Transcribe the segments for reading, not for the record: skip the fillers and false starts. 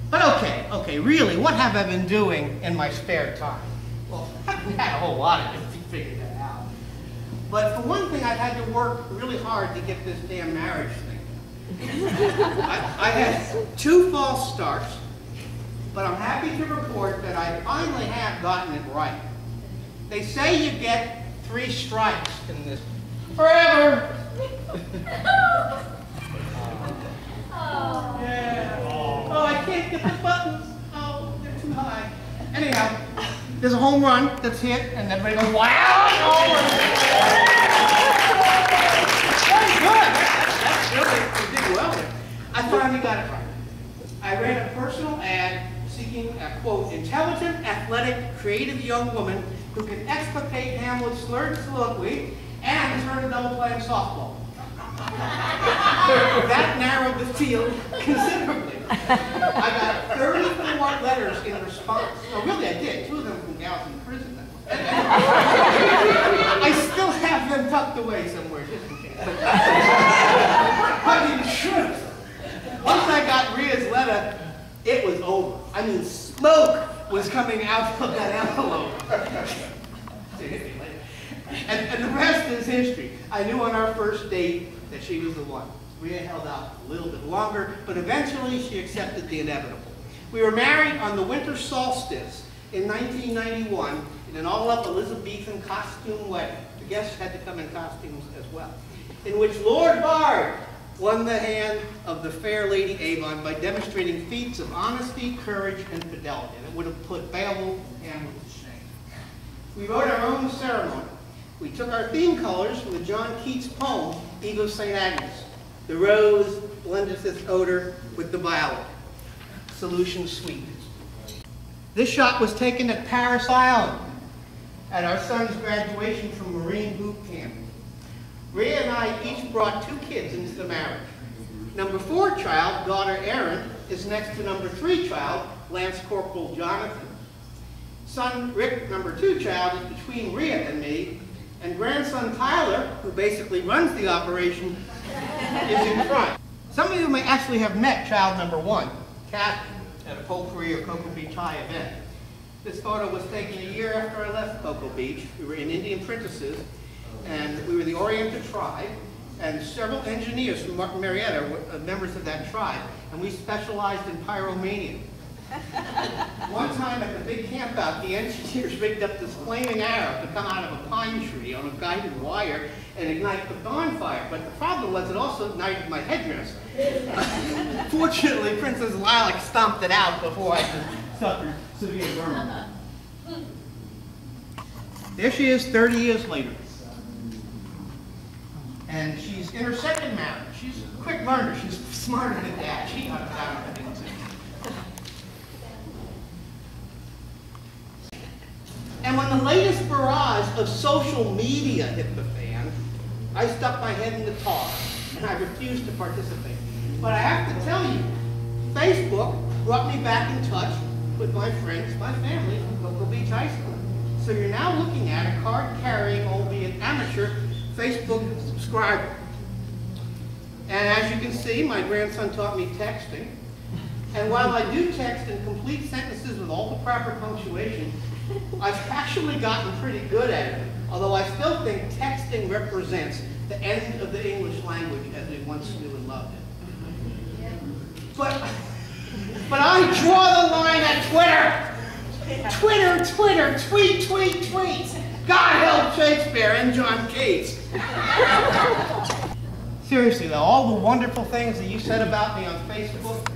But okay, really, what have I been doing in my spare time? Well, we had a whole lot of it to figure that out. But for one thing, I've had to work really hard to get this damn marriage thing. I had 2 false starts, but I'm happy to report that I finally have gotten it right. They say you get 3 strikes in this forever. Yeah. Oh, I can't get the buttons. Oh, they're too high. Anyhow, there's a home run that's hit, and everybody goes, wow! Very good. That's really, you did well there. I finally got it right. I read a personal ad seeking a, quote, intelligent, athletic, creative young woman who can explicate Hamlet's slurred soliloquy and turn a double playing softball. That narrowed the field considerably. I got 34 letters in response. No, really I did. 2 of them from gals in prison. I still have them tucked away somewhere, just in case. But in truth, once I got Rhea's letter, it was over. I mean, smoke was coming out of that envelope. And the rest is history. I knew on our first date that she was the one. Rhea held out a little bit longer, but eventually she accepted the inevitable. We were married on the winter solstice in 1991 in an all-up Elizabethan costume wedding. The guests had to come in costumes as well, in which Lord Bard won the hand of the fair Lady Avon by demonstrating feats of honesty, courage, and fidelity. And it would have put Beowulf and Hamlet to shame. We wrote our own ceremony. We took our theme colors from the John Keats poem, Eve of St. Agnes. The rose blendeth its odor with the violet. Solution sweet. This shot was taken at Paris Island at our son's graduation from Marine Boot Camp. Rhea and I each brought 2 kids into the marriage. Number 4 child, daughter Erin, is next to number 3 child, Lance Corporal Jonathan. Son Rick, number 2 child, is between Rhea and me, and grandson Tyler, who basically runs the operation, is in front. Some of you may actually have met child number 1, Kathy, at a Potpourri or Cocoa Beach High event. This photo was taken a year after I left Cocoa Beach. We were in Indian Princesses, and we were the Oriental tribe, and several engineers from Marietta were members of that tribe, and we specialized in pyromania. One time at the big camp out, the engineers rigged up this flaming arrow to come out of a pine tree on a guided wire and ignite the bonfire. But the problem was it also ignited my headdress. Fortunately, Princess Lilac stomped it out before I could suffer severe burn. There she is 30 years later. And she's in her 2nd marriage. She's a quick learner. She's smarter than Dad. She got it down. And when the latest barrage of social media hit the fan, I stuck my head in the tar, and I refused to participate. But I have to tell you, Facebook brought me back in touch with my friends, my family from Cocoa Beach High School. So you're now looking at a card-carrying, albeit amateur, Facebook subscriber. And as you can see, my grandson taught me texting. And while I do text in complete sentences with all the proper punctuation, I've actually gotten pretty good at it, although I still think texting represents the end of the English language as we once knew and loved it. But I draw the line at Twitter. Twitter, tweet. God help Shakespeare and John Keats. Seriously though, all the wonderful things that you said about me on Facebook,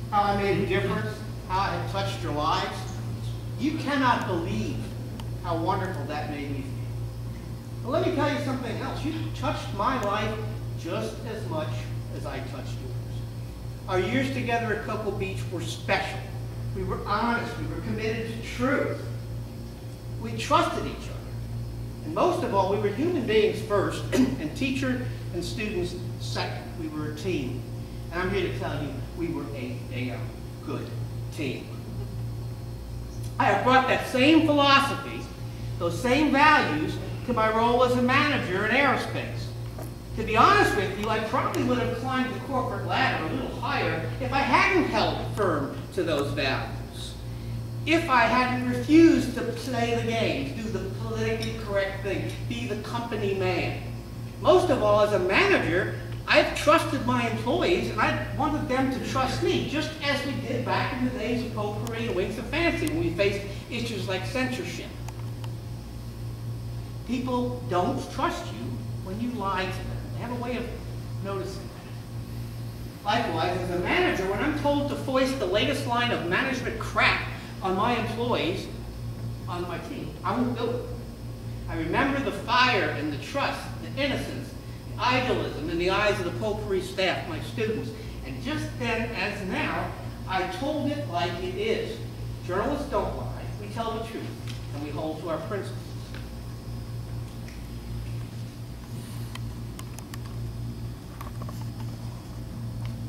how I made a difference, how I had touched your lives, you cannot believe how wonderful that made me feel. But let me tell you something else. You touched my life just as much as I touched yours. Our years together at Cocoa Beach were special. We were honest. We were committed to truth. We trusted each other. And most of all, we were human beings first, and teacher and students second. We were a team. And I'm here to tell you, we were a damn good team. I have brought that same philosophy, those same values, to my role as a manager in aerospace. To be honest with you, I probably would have climbed the corporate ladder a little higher better if I hadn't held firm to those values. If I hadn't refused to play the games, do the politically correct thing, be the company man. Most of all, as a manager, I've trusted my employees, and I wanted them to trust me, just as we did back in the days of potpourri and wings of fancy when we faced issues like censorship. People don't trust you when you lie to them. They have a way of noticing that. Likewise, as a manager, when I'm told to foist the latest line of management crap on my employees, on my team, I won't do it. I remember the fire and the trust, the innocence, the idealism in the eyes of the potpourri staff, my students. And just then, as now, I told it like it is. Journalists don't lie. We tell the truth, and we hold to our principles.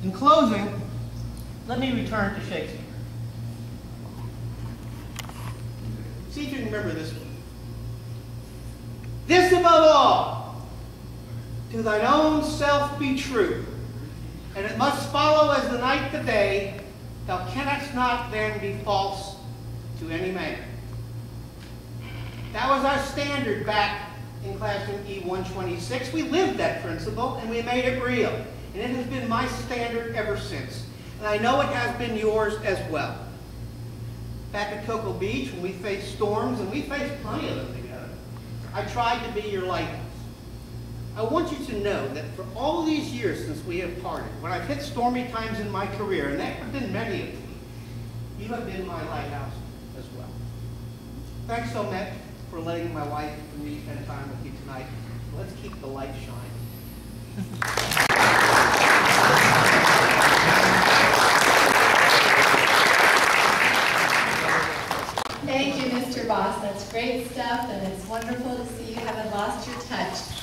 In closing, let me return to Shakespeare. See if you can remember this one. This above all, to thine own self be true, and it must follow as the night the day, thou canst not then be false to any man. That was our standard back in classroom E126. We lived that principle and we made it real. And it has been my standard ever since. And I know it has been yours as well. Back at Cocoa Beach, when we faced storms, and we faced plenty of them together, I tried to be your lighthouse. I want you to know that for all these years since we have parted, when I've hit stormy times in my career, and there have been many of them, you have been my lighthouse as well. Thanks so much for letting my wife and me spend time with you tonight. Let's keep the light shining. Thank you, Mr. Voss. That's great stuff, and it's wonderful to see you haven't lost your touch.